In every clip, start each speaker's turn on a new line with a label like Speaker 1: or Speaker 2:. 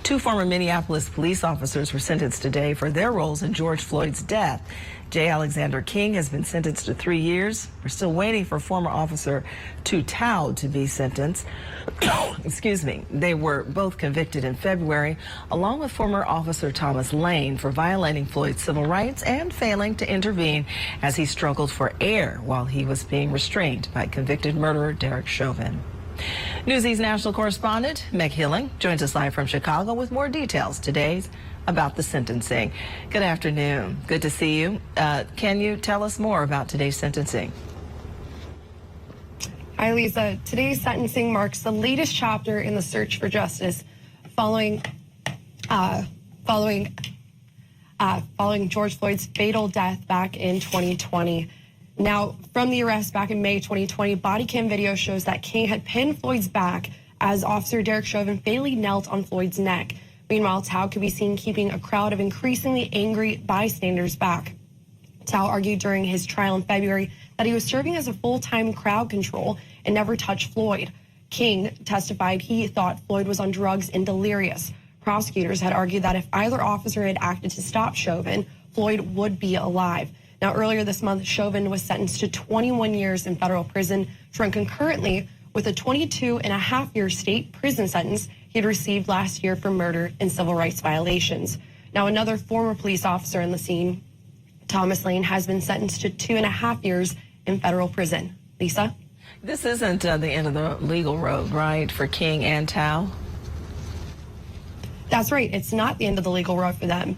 Speaker 1: Two former Minneapolis police officers were sentenced today for their roles in George Floyd's death. J. Alexander King has been sentenced to 3 years. We're still waiting for former officer Tou Thao to be sentenced. Excuse me. They were both convicted in February, along with former officer Thomas Lane, for violating Floyd's civil rights and failing to intervene as he struggled for air while he was being restrained by convicted murderer Derek Chauvin. Newsy's national correspondent, Meg Hilling, joins us live from Chicago with more details today about the sentencing. Good afternoon. Good to see you. Can you tell us more about today's sentencing?
Speaker 2: Hi, Lisa. Today's sentencing marks the latest chapter in the search for justice following George Floyd's fatal death back in 2020. Now, from the arrest back in May 2020, body cam video shows that King had pinned Floyd's back as Officer Derek Chauvin fatally knelt on Floyd's neck. Meanwhile, Tou could be seen keeping a crowd of increasingly angry bystanders back. Tou argued during his trial in February that he was serving as a full-time crowd control and never touched Floyd. King testified he thought Floyd was on drugs and delirious. Prosecutors had argued that if either officer had acted to stop Chauvin, Floyd would be alive. Now, earlier this month, Chauvin was sentenced to 21 years in federal prison, run concurrently with a 22.5-year state prison sentence he had received last year for murder and civil rights violations. Now, another former police officer in the scene, Thomas Lane, has been sentenced to 2.5 years in federal prison. Lisa?
Speaker 1: This isn't the end of the legal road, right, for King and Tou?
Speaker 2: That's right. It's not the end of the legal road for them.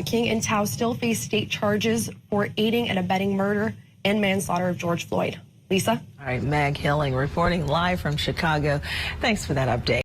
Speaker 2: King and Tou still face state charges for aiding and abetting murder and manslaughter of George Floyd. Lisa?
Speaker 1: All right, Meg Hilling reporting live from Chicago. Thanks for that update.